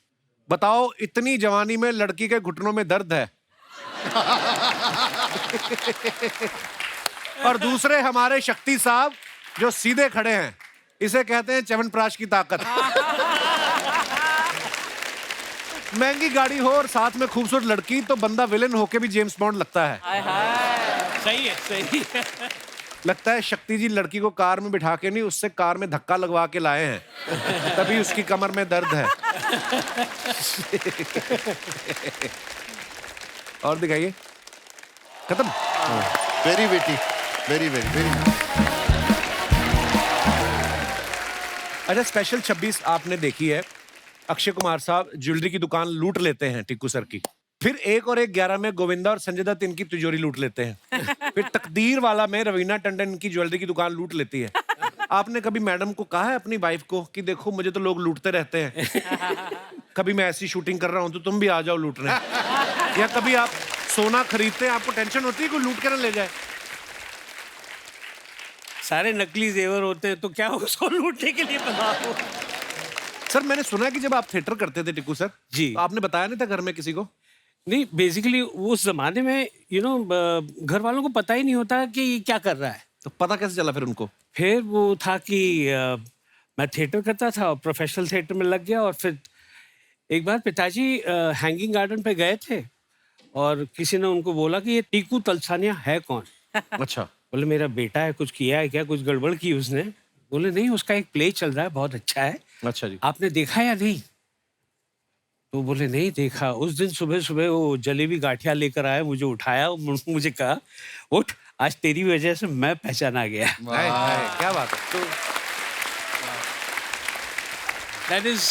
बताओ इतनी जवानी में लड़की के घुटनों में दर्द है। और दूसरे हमारे शक्ति साहब जो सीधे खड़े हैं, इसे कहते हैं च्यवनप्राश की ताकत। महंगी गाड़ी हो और साथ में खूबसूरत लड़की तो बंदा विलेन होके भी जेम्स बॉन्ड लगता है। हाय हाय। सही है, सही है। लगता है शक्ति जी लड़की को कार में बिठा के नहीं, उससे कार में धक्का लगवा के लाए हैं, तभी उसकी कमर में दर्द है। और दिखाइए। खत्म। वेरी वेटी, वेरी वेरी वेरी। अच्छा स्पेशल 26 आपने देखी है, अक्षय कुमार साहब ज्वेलरी की दुकान लूट लेते हैं टिक्कू सर की, फिर 1 और 1 11 में गोविंदा और संजय दत्त इनकी तिजोरी लूट लेते हैं, फिर तकदीर वाला में रवीना टंडन इनकी ज्वेलरी की दुकान लूट लेती है। आपने कभी मैडम को कहा है अपनी वाइफ को कि देखो मुझे तो लोग लूटते रहते हैं, कभी मैं ऐसी शूटिंग कर रहा हूं तो तुम भी आ जाओ लूटने? या कभी आप सोना खरीदते हैं, आपको टेंशन होती है कोई लूट के ना ले जाए? सारे नकली जेवर होते हैं तो क्या उसको लूटने के लिए बनाओ। सर मैंने सुना है कि जब आप थिएटर करते थे टिक्कू सर जी। तो आपने बताया नहीं था घर में किसी को? नहीं, बेसिकली उस जमाने में घर वालों को पता ही नहीं होता कि ये क्या कर रहा है। तो पता कैसे चला फिर उनको? फिर वो था कि मैं थिएटर करता था और प्रोफेशनल थिएटर में लग गया, और फिर एक बार पिताजी हैंगिंग गार्डन पे गए थे और किसी ने उनको बोला कि ये टीकू तलसानिया है कौन। अच्छा। बोले मेरा बेटा है, कुछ किया है क्या, कुछ गड़बड़ की उसने? बोले नहीं, उसका एक प्ले चल रहा है, बहुत अच्छा है, अच्छा जी। आपने देखा या नहीं? तो बोले नहीं देखा। उस दिन सुबह सुबह वो जलेबी गाठिया लेकर आया, मुझे उठाया, मुझे कहा उठ, आज तेरी वजह से मैं पहचाना गया। हाय, हाय, क्या बात है। तो दैट इज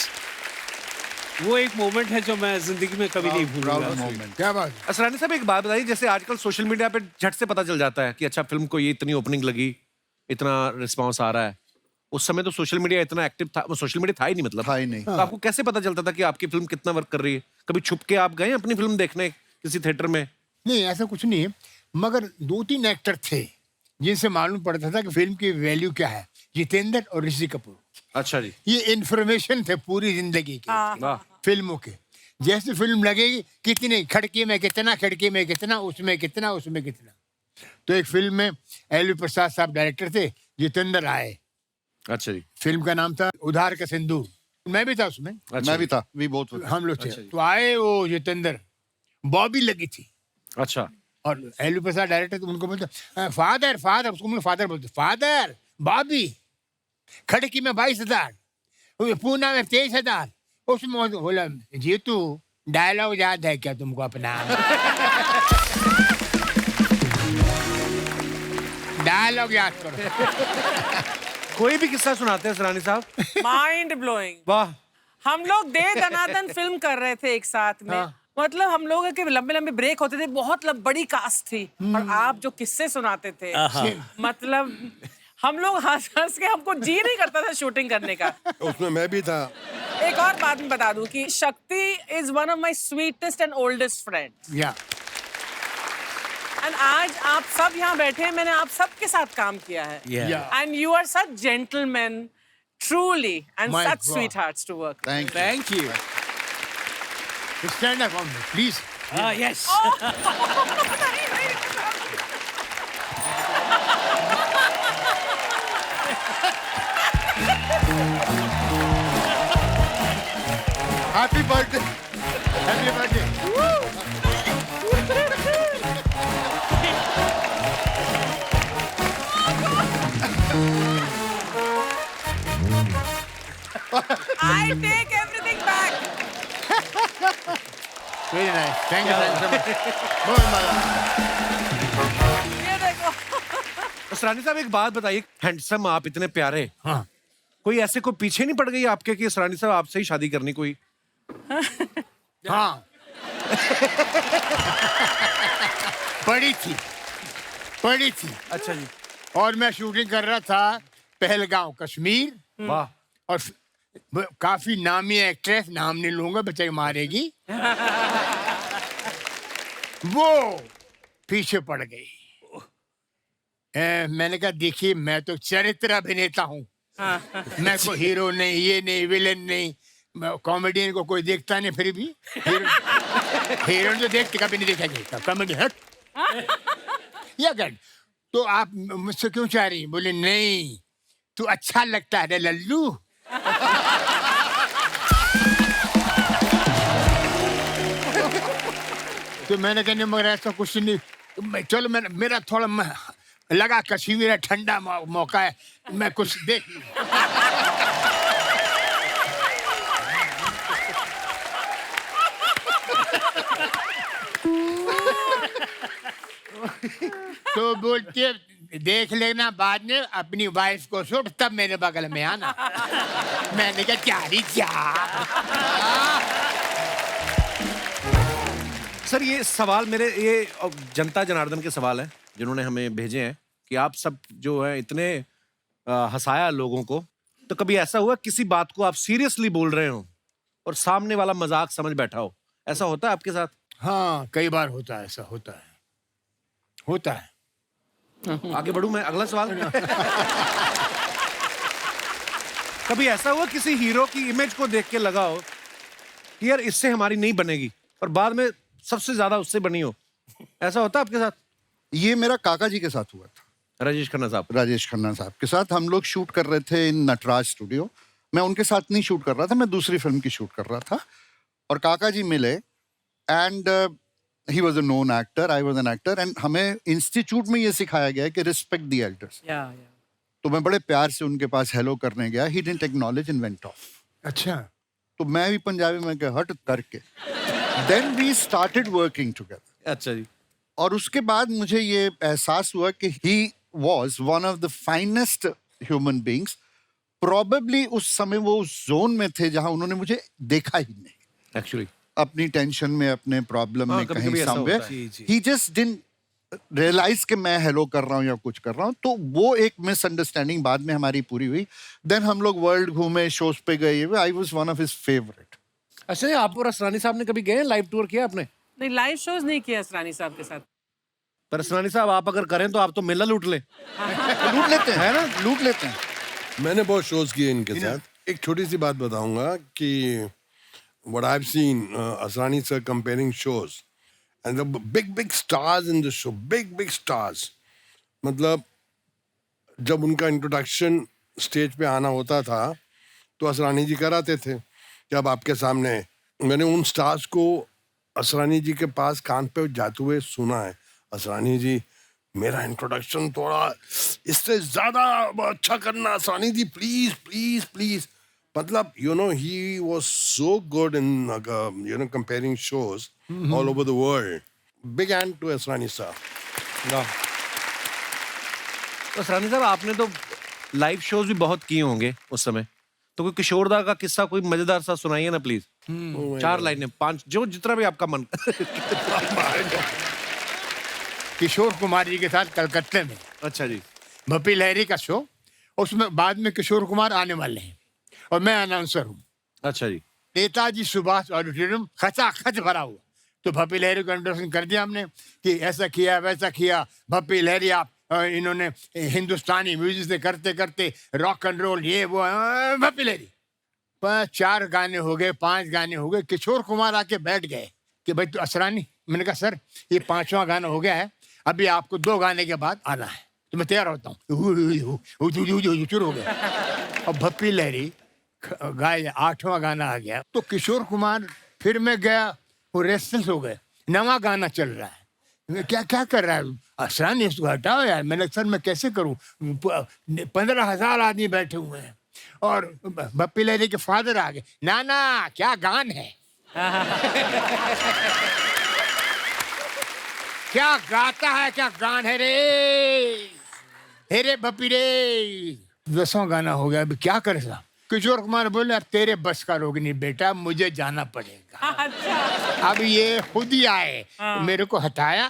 वो एक मोमेंट है जो मैं जिंदगी में कभी नहीं भूलूंगा। मोमेंट। क्या बात। असरानी साहब एक बात बताइए, जैसे आजकल सोशल मीडिया पे झट से पता चल जाता है कि अच्छा फिल्म को ये इतनी ओपनिंग लगी, इतना रिस्पांस आ रहा है। उस समय तो सोशल मीडिया इतना एक्टिव था, वो सोशल मीडिया था ही नहीं, मतलब था ही नहीं। तो आपको कैसे पता चलता था कि आपकी फिल्म कितना वर्क कर रही है? कभी छुप के आप गए अपनी फिल्म देखने किसी थिएटर में? नहीं, ऐसा कुछ नहीं है, मगर 2-3 एक्टर थे जिनसे मालूम पड़ता था कि फिल्म की वैल्यू क्या है। जितेंद्र और ऋषि कपूर, अच्छा जी। ये इन्फॉर्मेशन थे पूरी जिंदगी की वाह। फिल्मों के। जैसे फिल्म लगेगी, कितनी खिड़की में कितना, खिड़की में कितना, उसमें कितना, उसमें कितना। तो एक फिल्म में एलवी प्रसाद साहब डायरेक्टर थे, जितेंद्र आए, अच्छा जी। फिल्म का नाम था उधार का सिंदूर, मैं भी था उसमें, अच्छा मैं भी जी। था, भी बहुत हम लोग थे। अच्छा जी। तो आए वो जितेंद्र, बॉबी लगी थी, अच्छा। और एलवी प्रसाद डायरेक्टर, तो उनको बोलते फादर फादर, उसको फादर बोलते, फादर बॉबी, खड़की में 22,000, पूना में 23,000, उसमें बोला जीतू डायलॉग याद है क्या तुमको अपना? डायलॉग याद करो। कोई भी किस्सा सुनाते हैं सरानी साहब? Mind blowing. वाह। हम लोग दे दनादन फिल्म कर रहे थे एक साथ में। मतलब हम लोगों के लंबे लंबे ब्रेक होते थे, बहुत बड़ी कास्ट थी, और आप जो किस्से सुनाते थे, मतलब हम लोग हंस हंस के हमको जी नहीं करता था शूटिंग करने का। उसमें मैं भी था। एक और बात मैं बता दूं कि शक्ति is one of my sweetest and oldest friend. या एंड आज आप सब यहाँ बैठे हैं, मैंने आप सबके साथ काम किया है। Yeah. And you are such gentleman truly and My such God. Sweet hearts to work. Thank you. Stand up on me please. Yes happy birthday, happy birthday. I take everything back. Very nice, thank you so much. बहुत मजा। ये देखो। असरानी साहब एक बात बताइए, handsome आप इतने प्यारे, हाँ कोई ऐसे को पीछे नहीं पड़ गई आपके कि असरानी साहब आपसे ही शादी करनी कोई? हाँ पड़ी थी, पड़ी थी। अच्छा जी। और मैं शूटिंग कर रहा था पहलगांव कश्मीर, वाह। और काफी नामी एक्ट्रेस, नाम नहीं लूंगा बेचारी मारेगी, वो पीछे पड़ गई। मैंने कहा देखिए मैं तो चरित्र अभिनेता हूँ, मैं कोई हीरो नहीं, ये नहीं, विलेन नहीं, कॉमेडियन को कोई देखता नहीं, फिर भी हीरो तो देखते कभी नहीं देखा जाता, कॉमेडी हट या गट। तो आप मुझसे क्यों चाह रही? बोले नहीं तू अच्छा लगता है लल्लू। तो मैंने कहने मगर ऐसा कुछ नहीं, चलो मैं मेरा थोड़ा लगा कश्मीर है, ठंडा मौका है, मैं कुछ देख लूं। तो बोलते देख लेना बाद में अपनी वाइफ को शूट, तब मेरे बगल में आना। मैंने कहा चारी क्या। सर ये सवाल मेरे, ये जनता जनार्दन के सवाल है जिन्होंने हमें भेजे हैं कि आप सब जो है इतने हंसाया लोगों को, तो कभी ऐसा हुआ किसी बात को आप सीरियसली बोल रहे हो और सामने वाला मजाक समझ बैठा हो? ऐसा होता है आपके साथ? हाँ कई बार होता है, ऐसा होता है, होता है। आगे बढ़ूं मैं, अगला सवाल। कभी ऐसा हुआ किसी हीरो की इमेज को देख के लगा हो कि यार इससे हमारी नहीं बनेगी, और बाद में सबसे ज्यादा उससे बनी हो? ऐसा होता है आपके साथ? ये मेरा काका जी के साथ हुआ था, राजेश खन्ना साहब। राजेश खन्ना साहब के साथ हम लोग शूट कर रहे थे इन नटराज स्टूडियो। मैं उनके साथ नहीं शूट कर रहा था, मैं दूसरी फिल्म की शूट कर रहा था, और काका जी मिले and he was a known actor, I was an actor, and हमें इंस्टीट्यूट में ये सिखाया गया कि रिस्पेक्ट द एल्डर्स। तो मैं बड़े प्यार से उनके पास हेलो करने गया, he didn't acknowledge and went off. अच्छा। तो मैं भी पंजाबी में कहा हट करके, then we started working together. अच्छा जी। और उसके बाद मुझे ये एहसास हुआ कि he was one of the finest human beings. Probably उस समय वो उस जोन में थे जहां उन्होंने मुझे देखा ही नहीं, एक्चुअली अपनी टेंशन में, अपने प्रॉब्लम में, कभी-कभी कहीं ऐसा समवेयर होता है। जी, जी। ही जस्ट डिडंट रियलाइज कि मैं हेलो कर रहा हूँ या कुछ कर रहा हूँ। तो वो एक मिसअंडरस्टैंडिंग बाद में हमारी पूरी हुई। देन हम लोग वर्ल्ड घूमे, शोज पे गए, I was one of his favourite. अच्छा जी, आप और असरानी साहब ने कभी गए लाइव टूर किया आपने? नहीं, लाइव शोज नहीं किया असरानी साहब के साथ। पर असरानी साहब आप अगर करें तो आप तो मेला लूट ले। लूट लेते हैं, है ना, लूट लेते हैं। मैंने बहुत शोज किए इनके साथ। एक छोटी सी बात बताऊंगा कि what I've seen Asrani sir comparing shows and the big stars in the show, big stars. मतलब जब उनका इंट्रोडक्शन स्टेज पे आना होता था तो असरानी जी कराते थे कि अब आपके सामने। मैंने उन स्टार्स को असरानी जी के पास कान पे जाते हुए सुना है, असरानी जी मेरा इंट्रोडक्शन थोड़ा इससे ज्यादा अच्छा करना, असरानी जी प्लीज प्लीज प्लीज। मतलब he was so good in comparing shows all over the world. Big hand to Asrani sir. तो असरानी साहब आपने तो लाइव शोज भी बहुत किए होंगे उस समय, तो कोई किशोरदा का किस्सा कोई मजेदार सा सुनाइए ना प्लीज। 4 लाइनें, 5, जो जितना भी आपका मन। किशोर कुमार जी के साथ कलकत्ते में अच्छा जी। भपी लहरी का शो, उसमें बाद में किशोर कुमार आने वाले हैं और मैं अनाउंसर हूँ। अच्छा जी। नेताजी सुभाष ऑडिटोरियम खचाखच भरा हुआ। तो भप्पी लहरी को इंट्रोडक्शन कर दिया हमने कि ऐसा किया वैसा किया। भप्पी लहरी आप इन्होंने हिंदुस्तानी म्यूजिक से करते करते रॉक एंड रोल ये वो भप्पी लहरी। 4 गाने हो गए, 5 गाने हो गए। किशोर कुमार आके बैठ गए कि भाई तो असरानी, मैंने कहा सर ये 5वां गाना हो गया है, अभी आपको 2 गाने के बाद आना है, तो मैं तैयार होता हूँ। शुरू हो गया। और भप्पी लहरी गाए, 8वां गाना आ गया तो किशोर कुमार फिर मैं गया, वो रेस्टलेस हो गए। 9वां गाना चल रहा है, मैं क्या क्या कर रहा है असरानी, इसको हटाओ यार। मैंने सर मैं कैसे करूं, 15,000 आदमी बैठे हुए हैं। और भप्पी लहरी के फादर आ गए, नाना क्या गान है। क्या गाता है, क्या गान है रे, हे रे भप्पी रे। 10वां गाना हो गया, अभी क्या करे साहब। किशोर कुमार बोले अब तेरे बस का रोग नहीं बेटा, मुझे जाना पड़ेगा। अच्छा। अब ये खुद ही आए, मेरे को हटाया।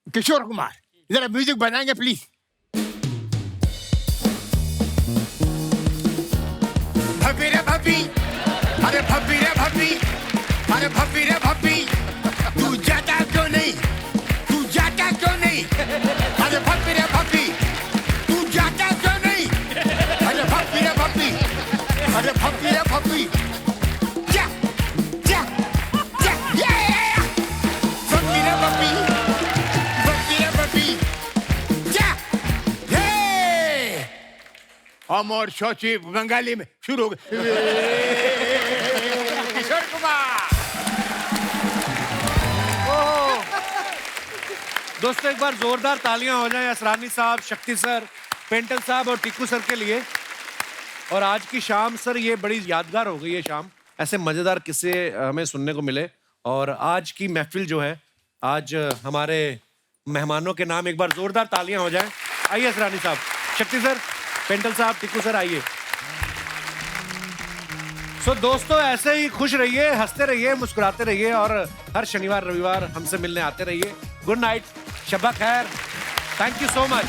किशोर कुमार जरा म्यूजिक बनाएंगे प्लीज। भप्पी रे भप्पी, अरे भप्पी रे भप्पी, अरे भप्पी रे भप्पी, तू जाता क्यों नहीं, तू जाता क्यों नहीं, अरे भप्पी रे भप्पी, तू जाता क्यों नहीं, अरे भप्पी रे भप्पी, अरे भप्पी रे भप्पी, जा जा जा, ये भप्पी रे भप्पी, भप्पी रे भप्पी, जा, हे अमर शौची बंगाली में शुरू हो गए। किशोर कुमार। दोस्तों एक बार जोरदार तालियां हो जाएं असरानी साहब, शक्ति सर, पेंटल साहब और टिक्कू सर के लिए। और आज की शाम सर ये बड़ी यादगार हो गई है शाम, ऐसे मजेदार किस्से हमें सुनने को मिले। और आज की महफिल जो है, आज हमारे मेहमानों के नाम एक बार जोरदार तालियां हो जाएं। आइए असरानी साहब, शक्ति सर, पेंटल साहब, टिक्कू सर आइए। सो दोस्तों ऐसे ही खुश रहिए, हंसते रहिए, मुस्कुराते रहिए और हर शनिवार रविवार हमसे मिलने आते रहिए। गुड नाइट, शब्बा खैर, थैंक यू सो मच।